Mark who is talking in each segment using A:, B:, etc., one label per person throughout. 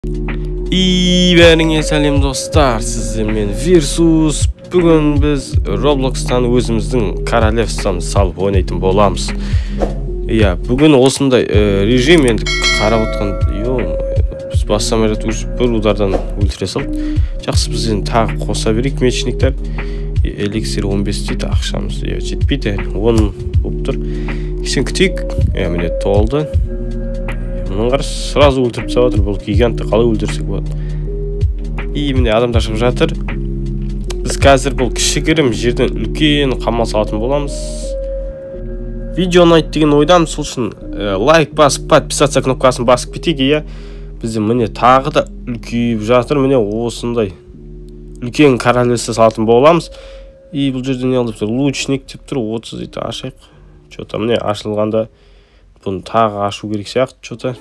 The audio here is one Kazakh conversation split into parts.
A: Бәріңе сәлем достар, сіздермен Versus. Бүгін біз Roblox'тан өзіміздің королевствомызды салып ойнайтын боламыз. Бүгін осындай режим енді қарап отқан. Біз бастамай жатып бір удардан өлтіре салды. Жақсы, біз енді тағы қоса берейік мечниктер. Эликсир 15 дейді, ақшамыз жетпейді, 10 болып тұр. Кешен күтейік. Міне толды. Мұныңғар сразу өлтіріп тастап, бұл гигантты қалай өлтірсек болады. Міне адамдар шығып жатыр. Біз қазір бұл кішігірім жерден үлкен қамал салатын боламыз. Видео ұнайды деген ойдамын, сол үшін лайк басып, подписаться кнопкасын басып кетейік. Бізде міне тағы да үлкейіп жатыр. Міне осындай үлкен королевство салатын боламыз. Бұл жерде не алып тұр? Лучник деп тұр, 30 дейді, ашайық. Что-то міне ашылғанда бұны тағы ашу керек сияқты, что-то.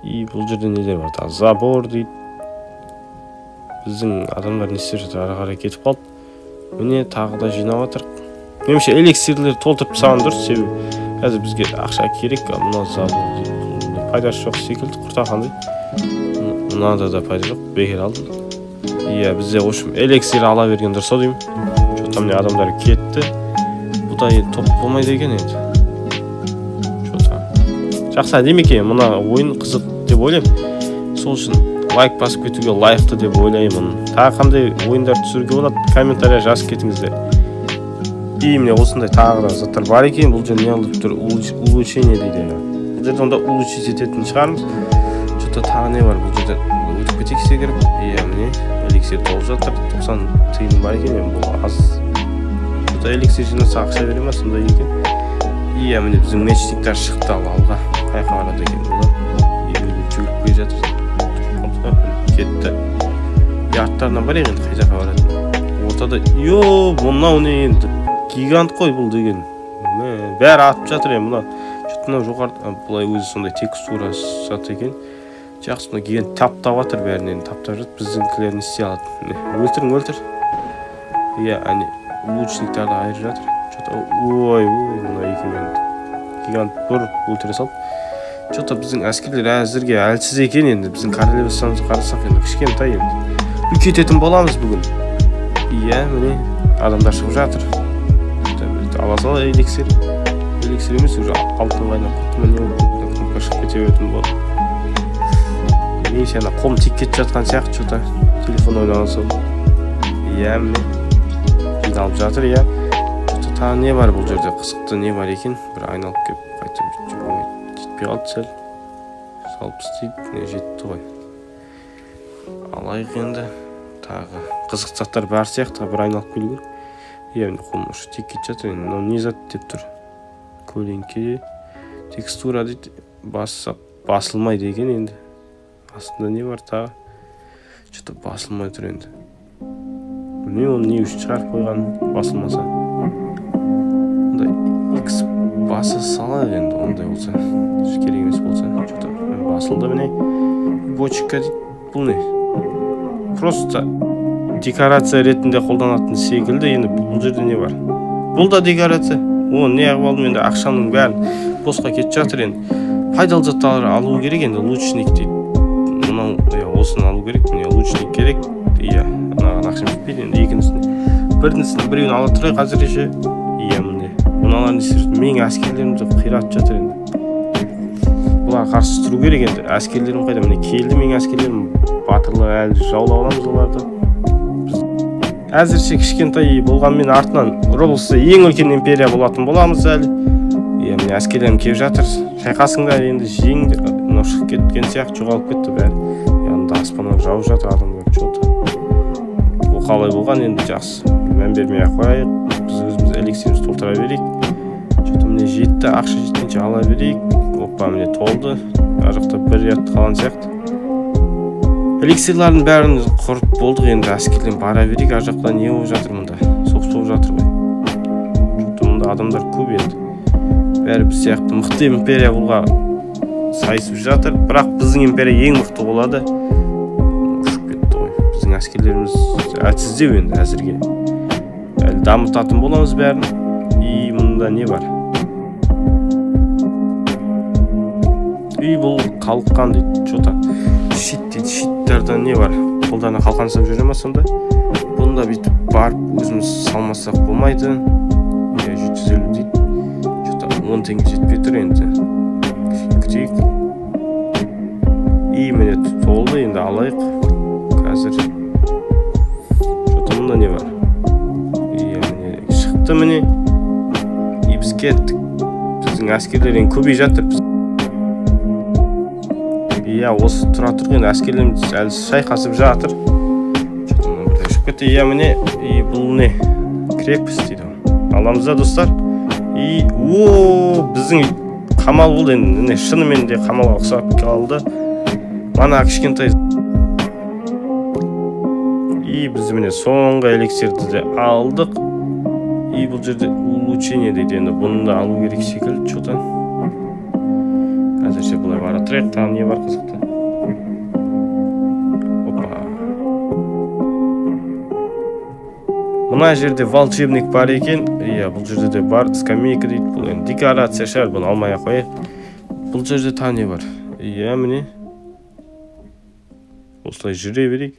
A: Бұл жерде нелер бар? Забор дейді. Біздің адамдар не істеп жатыр, ары қарай кетіп қалды. Міне тағы да жинап жатыр. Меніңше эликсирлер толтырып тастаған дұрыс, себебі қазір бізге ақша керек. Мына забор дейді. Пайдасы жоқ секілді, құртақандай. Мынада да пайда жоқ, бекер алдым. Бізде общем эликсир ала берген дұрыс деймін. Что-то міне адамдар кетті. Бұдай топ болмайды екен енді. Жақсы, әдемеке, мұна ойын қызық деп ойлаймын. Сол үшін лайк басып кетуге лайықты деп ойлаймын. Тағы қандай ойындар түсіруге болады, комментария жазып кетіңіздер. Міне осындай тағы да заттар бар екен. Бұл жерде не алып тұр? Улучшение дейді. Бұл жерде онда улучшить ететін шығармыз. Что-то тағы не бар? Бұл жерде өтіп кетейік секіріп. Міне эликсир толып жатыр. 90 тиын бар екен. Бұл аз. Что-то эликсир жинаса ақша бере ма? Сондай екен. Міне біздің мечниктер шықты алға. Қайқа барады екен бұлар. Жүгіріп келе жатыр. Кетті. Аттарынан бар екен, қай жаққа барады. Ортада, мынау не енді? Гигант қой бұл деген. Бәрі атып жатыр екен. Мына жоғарда, бұлай өзі сондай текстура саты екен. Жақсы, мына гигант таптап жатыр бәрінен. Таптап жатыр, біздіңкілерін істей алады. Өлтір. Әне, лучниктарды айырып жатыр. Мына екемен гигант бір өлтіре салып. Что-то біздің әскерлер әзірге әлсіз екен енді. Біздің королевствомызды қарасақ енді кішкентай енді. Үлкейтетін боламыз бүгін. Міне адамдар шығып жатыр. Ала сала эликсир. Эликсир емес, уже алтын қайнап кетті. Міне кнопка шығып кете беретін болды. Мен қолым тек кетіп жатқан сияқты, что-то телефон ойнаған соң. Міне жиналып жатыр. Что-то тағы не бар бұл жерде? Қызықты не бар екен? Бір айналып кеп қайтып жетпей қалды сәл. Салып істейді, жетті ғой. Алайық енді. Тағы қызық заттар бар сияқты, бір айналып келу керек. Міне қолым ұшы тек кетіп жатыр. Не зат деп тұр? Көлеңке, текстура дейді. Басылмай деген енді. Астында не бар тағы? Что-то басылмай тұр енді. Білмеймін, оны не үшін шығарып қойған басылмаса. X басы сала енді, ондай болса. Керек емес болса. Что-то басылды міне. Бочка дейді. Бұл не? Просто декорация ретінде қолданатын секілді. Енді бұл жерде не бар? Бұл да декорация. Не ағып алдым енді, ақшамның бәрін босқа кетіп жатыр енді. Пайдалы заттар алу керек енді, лучник дейді. Мынау осыны алу керек, міне лучник керек. Анаған ақшам жетпейді енді, екіншісіне. Біріншісіне біреуін ала тұрайық қазірше. Міне. Мұналарын естірді. Менің әскерлерімді қиратып жатыр енді. Бұлар қарсы тұру керек енді. Әскерлерім қайда? Міне келді менің әскерлерім. Батырлар әлі жаулап аламыз оларды. Әзірше кішкентай болғанмен артынан Roblox'та ең үлкен империя болатын боламыз әлі. Міне әскерлерім келіп жатыр. Шайқасыңдар енді, жеңдер. Мынау шығып кеткен сияқты жоғалып кетті бәрі. Янда аспаннан жауып жатыр адамдар. Что-то. Бұл қалай болған енді, жақсы. Мән бермей-ақ қояйық. Біз өзіміз эликсирімізді толтыра берейік. Что-то міне жетті, ақша жеткенше ала берейік. Міне толды. Ар жақта бір рет қалған сияқты. Эликсирлардың бәрін құрып болдық енді, әскерлерін бара берейік. Ар жақта не болып жатыр мұнда? Соғыс болып жатыр ғой. Мұнда адамдар көп енді. Бәрі біз сияқты мықты империя болға сайысып жатыр. Бірақ біздің империя ең мықты болады. Ұшып кетті ғой. Біздің әскерлеріміз әлсіздеу енді әзірге. Әлі дамытатын боламыз бәрін. Мұнда не бар? Бұл қалыққан дейді. Что-то жақтан не бар, қолдарына қалқан жасап жүре ма сонда? Бұны да бүйтіп барып өзіміз салмасақ болмайды. 750 дейді. Что-то 10 теңге жетпей тұр енді. Күтейік. Міне толды, енді алайық. Қазір. Что-то мұнда не бар? Міне шықты міне. Біз кеттік. Біздің әскерлер енді көбей жатыр. Осы тұра тұрған әскерлеріміз әлі шайқасып жатыр. Міне, бұл не? Крепость дейді. Аламыз да, достар. Біздің қамал болды енді. Шынымен де қамалға ұқсап қалды. Мана кішкентай. Біз міне соңғы эликсирді де алдық. Бұл жерде улучшение дейді. Енді бұны да алу керек секілді. Что-то. Әзірше бұлай бара тұрайық. Там не бар қызықты? Мына жерде волшебник бар екен. Бұл жерде де бар. Скамейка дейді. Бұл енді декорация шығар. Бұны алмай қояйық. Бұл жерде тағы не бар? Міне. Осылай жүре берейік.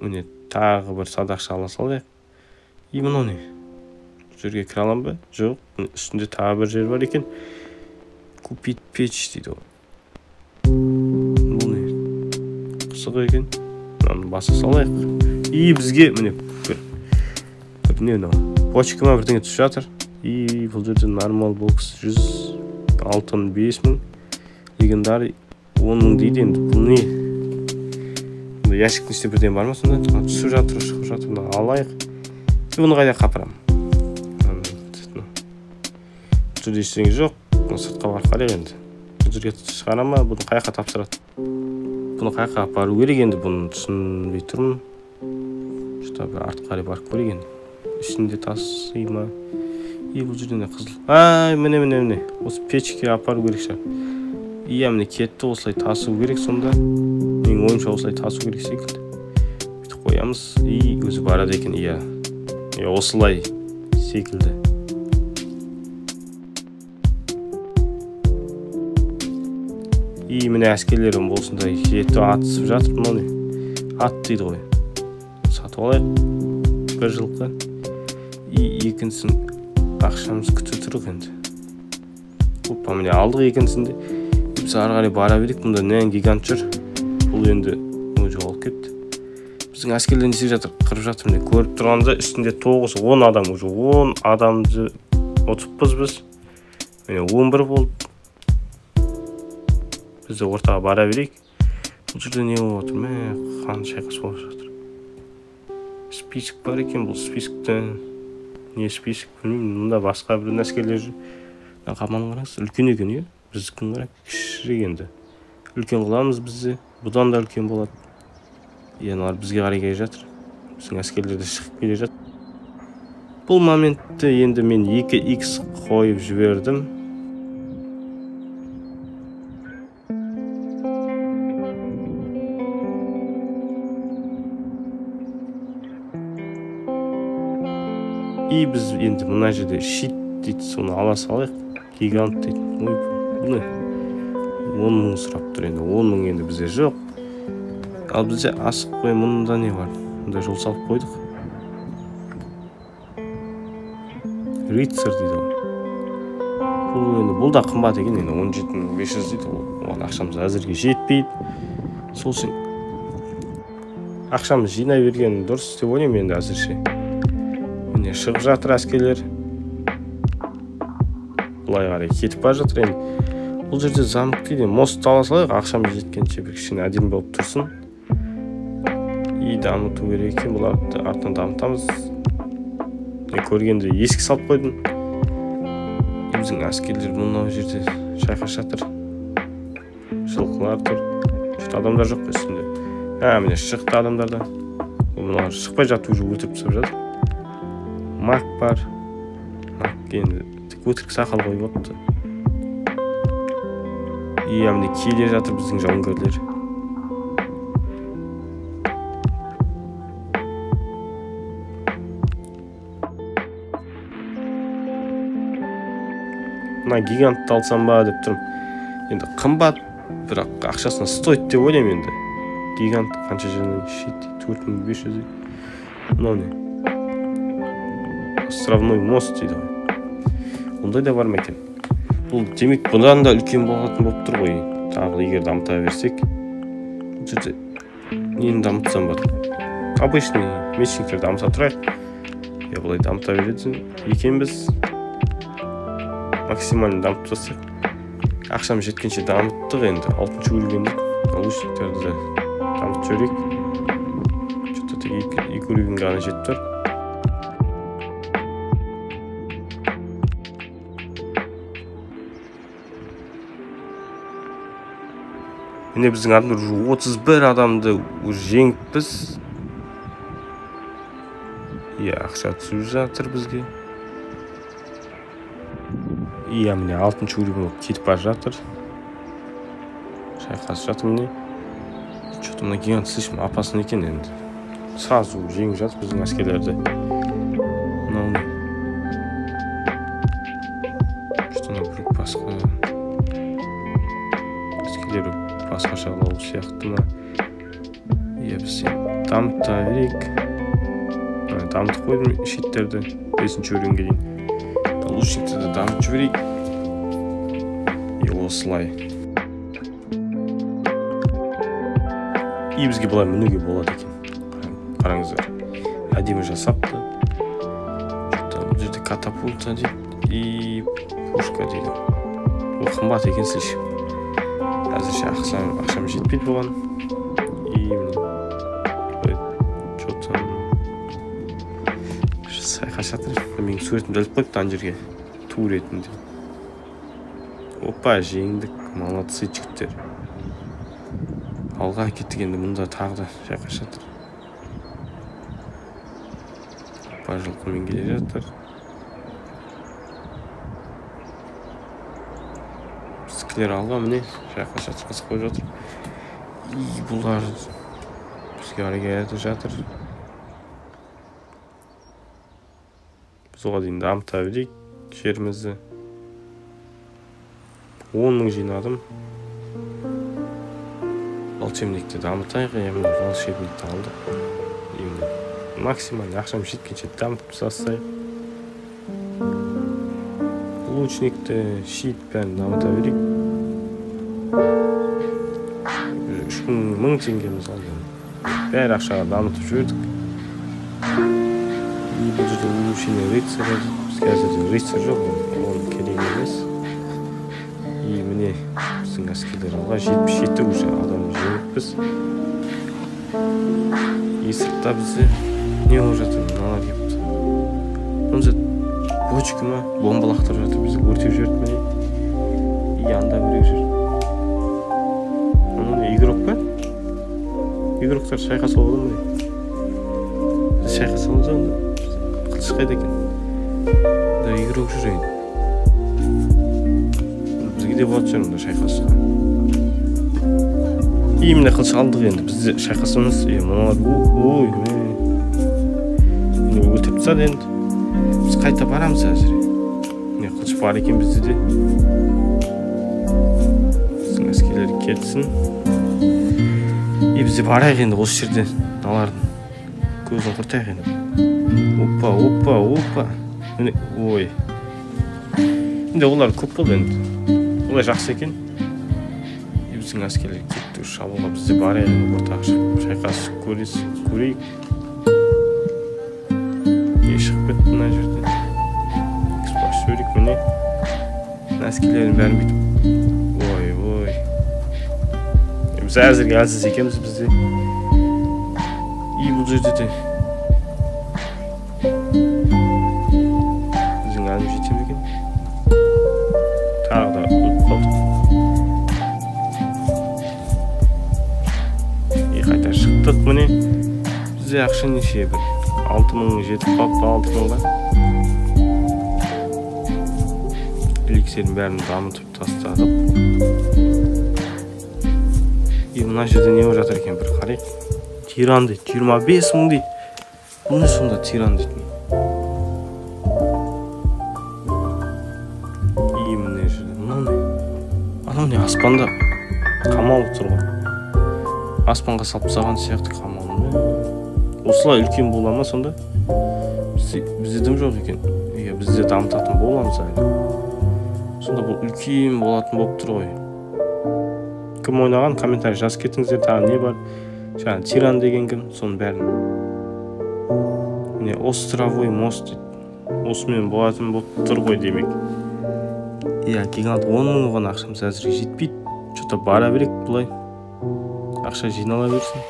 A: Міне тағы бір садақша ала салайық. Мынау не? Бұл жерге кіре аламын ба? Жоқ. Үстінде тағы бір жер бар екен. Купить печь дейді. Бұл не? Қысық екен. Мынаны баса салайық. Бізге міне бір не мынау? Почка ма бірдеңе түсіп жатыр. Бұл жерде нормал бокс 100 5 мың. Легендарий 10 мың дейді енді. Бұл не? Яшіктің ішінде бірден бар ма сонда? Түсіп жатыр, шығып жатыр. Алайық. Бұны қайда қапырам? Бұл жерде ештеңе жоқ. Сыртқа барып қарайық енді. Бұл жерге шығара ма? Бұны қайыққа тапсырады. Бұны қайыққа апару керек енді. Бұны түсінбей тұрмын. Что-то артқа қарай барып көрейік енді. Ішінде тасы ма? Бұл жерде не қызыл? Міне. Осы печке апару керек шығар. Міне кетті, осылай тасу керек сонда. Менің ойымша осылай тасу керек секілді. Бүйтіп қоямыз. Өзі барады екен. Осылай секілді. Міне әскерлерім болсында жетті атысып жатыр. Мынау не? Ат дейді ғой. Сатып алайық. Бір жылқы. Екіншісін ақшамыз күтіп тұрық енді. Міне алдық екіншісінде. Біз ары қарай бара берейік. Мұнда нән гигант жүр. Бұл енді жоғалып кетті. Біздің әскерлер не істеп жатыр? Қырып жатыр. Міне көріп тұрғанда үстінде 9-10 адам. 10 адамды ұтыппыз біз. Міне 11 болды. Біз де ортаға бара берейік. Бұл жерде не болып отыр? Қан шайқас болып жатыр. Список бар екен. Бұл списокта не список білмеймін. Мұнда басқа бір әскерлер жүр. Қамалын қараңыз. Үлкен екен, біздікін қарап кішірек енді. Үлкен қыламыз бізде. Бұдан да үлкен болады. Олар бізге қарай келе жатыр. Біздің әскерлер де шығып келе жатыр. Бұл моментте енді мен 2x қойып жібердім. Біз енді мұна жерде щит дейді, соны ала салайық. Гигант дейді. Бұны 10 мың сұрап тұр енді. 10 мың енді бізде жоқ. Ал бізде асық қой, мұнда не бар? Мұнда жол салып қойдық. Рицар дейді. Бұл да қымбат екен енді. 17.500 дейді. Оған ақшамыз әзірге жетпейді. Сол үшін ақшамыз жинай берген дұрыс деп ойлаймын енді әзірше. Міне шығып жатыр әскерлер. Бұлай қарай кетіп бара жатыр енді. Бұл жерде замок дейді. Мост ала салайық, ақшамыз жеткенше бір кішкене әдемі болып тұрсын. Дамыту керек екен, бұларды артынан дамытамыз. Көргенде есік салып қойдым. Біздің әскерлер мынау жерде шайқас жатыр. Жылқылар тұр. Адамдар жоқ үстінде. Міне шықты адамдарда. Бұлар шықпай жатыр, уже өтіріп түсіп жатыр. Мак бар. Мак енді өтірік сақал қойып отты. Міне келе жатыр біздің жауынгерлер. Мына гигантты алсам ба деп тұрмын. Енді қымбат бірақ ақшасына стоит деп ойлаймын енді. Гигант қанша жерден шет 4500. Мынау не? Островной мост дейді ғой. Ондай да бар ма екен? Бұл демек бұдан да үлкен болатын болып тұр ғой. Тағы егер дамыта берсек. Бұл жерде нені дамытсам бар? Обычный мессенджер дамыта тұрайық. Я бұлай дамыта береді екен біз. Максимально дамытып тастайық. Ақшам жеткенше дамыттық енді. 6-шы уровеньде наушниктерді дамытып жіберейік. Что-то тек 2 уровеньге ғана жетіп тұр. Міне біздің адамдар 31 адамды жеңіппіз. Ақша түсіп жатыр бізге. Міне 6-шы уровень кетіп бара жатыр. Шайқасып жатыр міне. Что-то мына гигант слишком опасын екен енді. Сразу жеңіп жатыр біздің әскерлерді. Мынау не? Что-то бір басқа әскерлері басқаша қалау сияқты ма? Біз дамыта берейік. Дамытып қойдым шеттерді 5-ші уровеньге дейін. Лучниктерді дамытып жіберейік. Осылай. Бізге бұлай мінуге болады екен. Қараңыздар. Әдемі жасапты. Бұл жерде катапульта дейді. И пушка дейді. Бұл қымбат екен слишком. Әзірше ақшам жетпейді бұған. И что-то сайқас жатыр. Менің суретімді іліп қойыпты ана жерге. Ту ретінде. Опа, жеңдік. Молодцы жігіттер. Алға кеттік енді мұнда тағы да шайқас жатыр. Опа, жылқымен келе жатыр. Біздікілер алға міне шайқас жатыр, қысып қойып жатыр. Бұлар бізге әрекеті жатыр. Біз оға дейін дамыта берейік жерімізді. 10.000 жинадым. Волшебникті дамытайық, емін волшебникті алдық. Максимально ақшам жеткенше дамытып тастайық. Лучникті, щит бәрін дамыта берейік. 3000 теңгеміз алды. Бәрі ақшаға дамытып жібердік. Бұл жерде улучшение рыцаря. Бізге әзірде рыцарь жоқ, оның керек емес. Міне біздің әскерлер алға 77 уже адам жеңіппіз. Сыртта бізде не болып жатыр? Мыналар кепті. Бұл жерде бочка ма? Бомбалақтар жатыр, бізді өртеп жіберді міне. Анда біреу жүр. Оның не игрок па? Игроктар шайқас олды міне. Біз шайқас олды онда. Қылыш қайда екен? Игрок жүр енді. Бізге де болады жүрмді шайқасқа. Міне қылыш алдық енді. Бізде шайқасымыз. Мұналар ой мені өлтіп тастады енді. Біз қайта барамыз әзір. Міне қылыш бар екен бізде де. Біздің әскерлер кетсін. Бізде барайық енді осы жерде. Налардың көзін құртайық енді. Опа. Ой. Енді олар көп болды енді. Олай жақсы екен. Біздің әскерлер кетті шабуға. Бізде барайық енді ортақ шайқас көрейік. Шығып кетті мына жерде. Экспаш жіберейік міне. Әскерлердің бәрін бүйтіп. Ой. Біз әзірге әлсіз екенбіз бізде. Бұл жерде де. Біздің әлім жетем екен. Тағы да өліп қалдық. Қайта шықтық міне. Бізде ақша неше бір 6000 жетіп қалыпты 6000-ға. Эликсердің бәрін дамытып тастадық. Мына жерде не болып жатыр екен бір қарайық. Тиран дейді, 25000 дейді. Бұл не сонда тиран дейді. Міне жерде, мынау не? Анау не аспанда? қамалып тұр ғой. Аспанға салып тастаған сияқты қамалын. Осылай үлкен бола ма сонда? Бізде дым жоқ екен. Бізде дамытатын боламыз әлі. Сонда бұл үлкен болатын болып тұр ғой. Кім ойнаған? Комментарий жазып кетіңіздер. Тағы не бар? Жаңа тиран деген кім? Соның бәрін. Міне островой мост дейді. Осымен болатын болып тұр ғой демек. Гигант 10 000 оған ақшамыз әзірге жетпейді. Что-то бара берек бұлай. Ақша жинала берсін.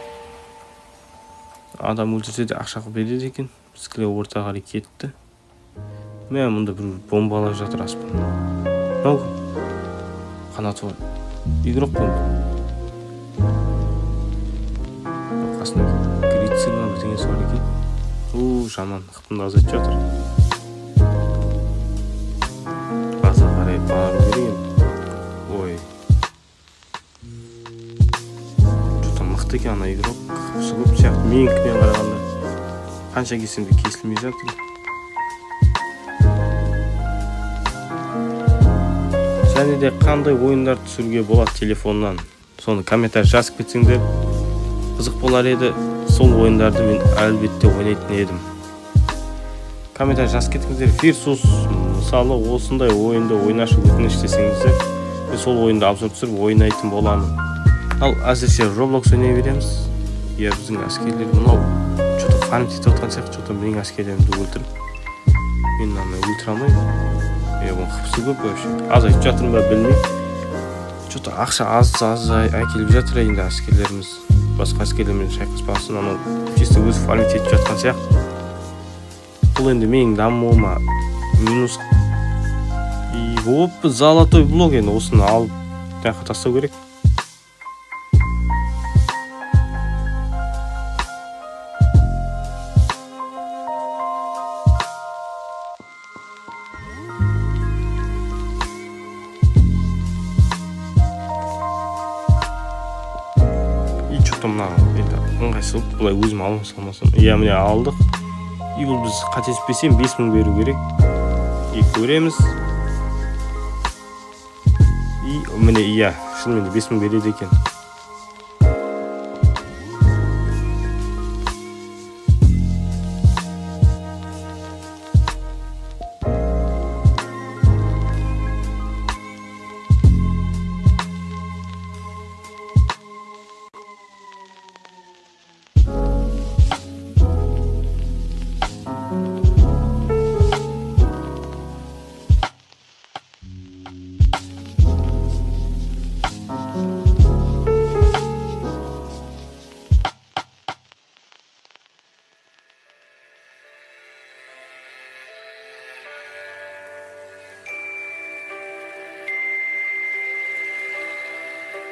A: Адам өлтірсе де ақша береді екен. Бізгілер орта қарай кетті. Мен мұнда бір бомбалап жатыр аспан. Мынау қанаты бар. Игрок болды. Қасында грицина бірдеңе бар екен. Жаман қыпында азайтып жатыр. База қарай бару керек. Ой. Что-то мықты екен ана игрок. Қыпсы көп сияқты. Менікінен қарағанда. Қанша кесем де кесілмей жатыр. Және де қандай ойындар түсіруге болады телефоннан. Соны комментарий жазып кетсеңдер қызық болар еді. Сол ойындарды мен әлбетте ойнайтын едім. Комментарий жазып кетіңіздер. Фирсус мысалы осындай ойынды ойнашы өтініш десеңіздер, мен сол ойынды обзор түсіріп ойнайтын боламын. Ал әзірше Roblox ойнай береміз. Біздің әскерлер мынау что-то фарм етіп отқан сияқты, что-то менің әскерлерімді өлтіріп. Мен өлтіре алмаймын. Оның қыпсы көп вообще. Азайтып жатырмын ба білмеймін. Что-то ақша аз әкеліп жатыр енді әскерлеріміз. Басқа әскерлермен шайқаспасын, анау чисто өзі фарм етіп жатқан сияқты. Бұл енді менің дамуыма минус. Опа, золотой блок енді осыны алып таққа тастау керек. Мына ыңғайсыз бұлай өзім алмасам. Міне алдық. Бұл біз қателеспесем 5000 беру керек. Көреміз. Міне шынымен 5000 береді екен.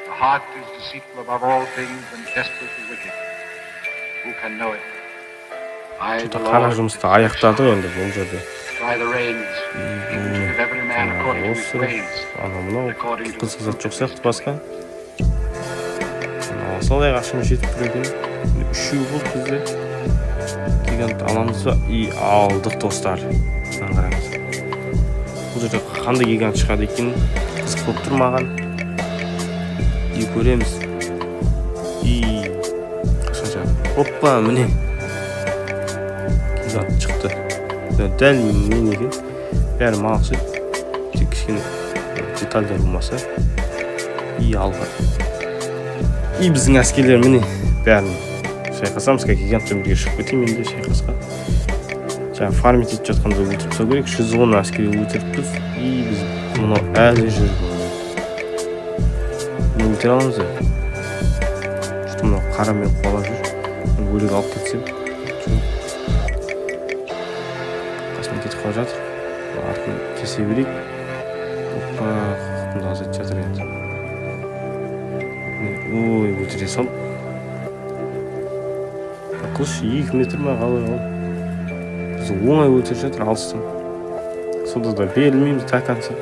B: The heart is deceitful above all things and desperately wicked. Who can know it?
A: Қара жұмысты аяқтадық енді бұл жерде.
B: By the reins, give every man according to his ways.
A: Мынау қызық жоқ сияқты басқа. Солай ақшам жетіп тұр екен. Үшеу болды бізде. Гигант аламыз ба? Алдық достар. Қараңыз. Бұл жерде қандай гигант шығады екен? Қызық болып тұр маған. Көреміз. Қашанша. Оппа, міне. Гигант шықты. Дәл мен екен. Бәрі мағысы. Тек кішкене детальдар болмаса. Алға. Біздің әскерлер міне. Бәрін шайқасамыз. Гигантпен бірге шығып кетейін енді шайқасқа. Жаңа фарм етіп жатқанда өлтіріп тастау керек. 110 әскери өлтіріппіз. Біз мұны әлі жүріп. Өлтіре аламыз да. Что мынау қарамен қуалап жүр. Өлік алып кетсем. Қасынан кетіп қала жатыр. Артын кесе берейік. Оппа, қыпында азайтып жатыр енді. Ой, өлтіре сал. Қылыш 2 метр ма қалай ал. Біз оңай өлтіріп жатыр алыстан. Сонда да берілмейміз тақанса.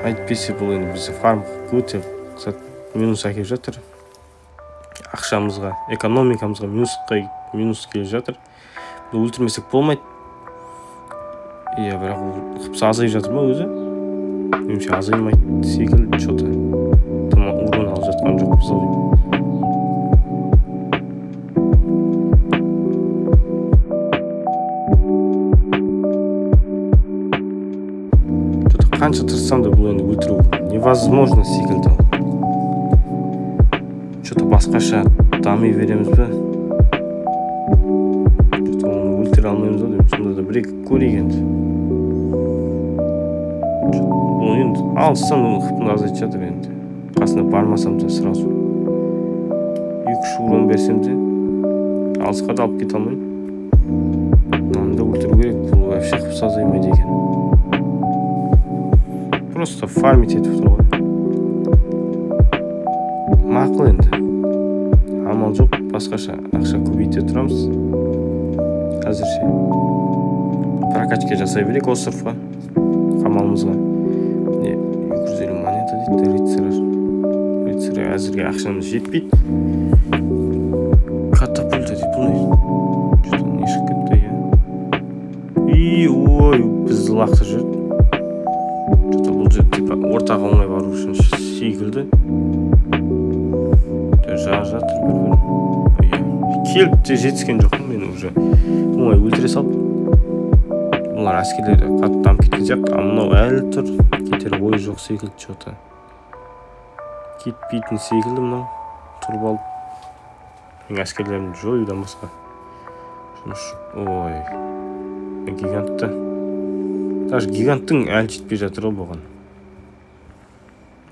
A: Айтпесе бұл енді бізді фарм өте минус әкеліп жатыр. Ақшамызға, экономикамызға минус келіп жатыр. Өлтірмесек болмайды. Бірақ қыпсы азайып жатыр ма өзі? Меніңше азаймайды секілді что-то. жақсымыз ау деймін. Қанша тырыссам да бұл енді өлтіру невозможно секілді. Что-то басқаша дами береміз бе? Что-то оны өлтіре алмаймыз ау деймін. Сонда да бір-екі көрейік енді. Бұл енді алыссам хыпын азайтып жатыр енді. Қасына бармасам да сразу 2-3 урон берсем де алысқа да алып кете алмаймын. Мынаны да өлтіру керек. Бұл вообще қыпса азаймайды екен. Просто фармить етіп тұр ғой. Мақыл енді. Амал жоқ, басқаша ақша көбейте тұрамыз. Әзірше прокачка жасай берейік острова, қамалымызға. 250 монета дейді, рыцарь әзірге ақшамыз жетпейді. Катапульта дейді, бұл не? Что-то не шығып кетті, я. Ой, бізді лақтырып жүрді. Бұл типа ортаға оңай бару үшін секілді. Жағы жатыр бір-бір. Келіп те жетіскен жоқпын, мен уже оңай өлтіре салып. Бұлар әскерлері қатты дамып кеткен сияқты, мынау әлі тұр. Кетер ойы жоқ секілді что-то. Кетпейтін секілді мынау. Тұрып алып. Мен әскерлерімді жоюдан басқа. Ой, гигантты. Даже гиганттың әлі жетпей жатыр ғой бұған.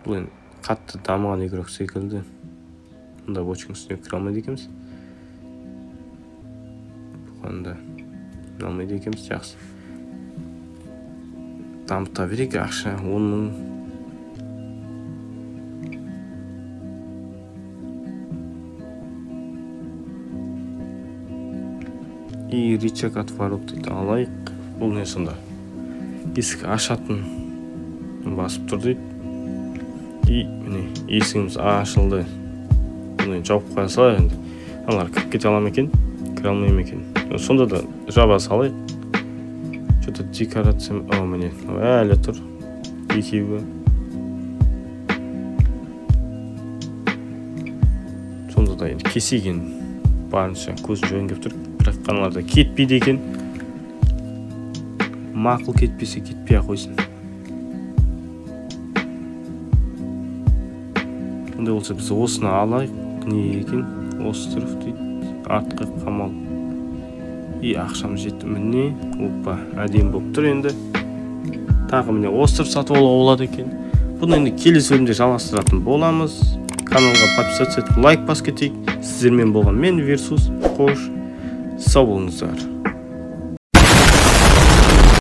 A: Бұл енді қатты дамыған игрок секілді. Мұнда бочканың үстіне кіре алмайды екенбіз. Бұған да алмайды екенбіз, жақсы. Дамыта берейік, ақша 10 мың. И рычаг отворот дейді, алайық. Бұл не сонда? Есік ашатын басып тұр дейді. И міне есігіміз ашылды. Бұны жауып қоя салайық енді. Аналар кіріп кете алам екен, кіре алмайым екен. Сонда да жаба салайық. Что-то декорация, міне әлі тұр. Екеуі. Сонда да енді кесеген барынша көз жойын кеп тұр. Бірақ қаналарда кетпейді екен. Мақыл кетпесе кетпей ақ қойсын. Ондай болса біз осыны алайық. Не екен? Остров дейді. Артқы қамал. И ақшам жетті. Міне. Опа. Әдем болып тұр енді. Тағы міне остров сатып алуға болады екен. Бұны енді келесі бөлімде жалғастыратын боламыз. Каналға подписаться етіп лайк басып кетейік. Сіздермен болған мен Версус. Қош. Сау болыңыздар.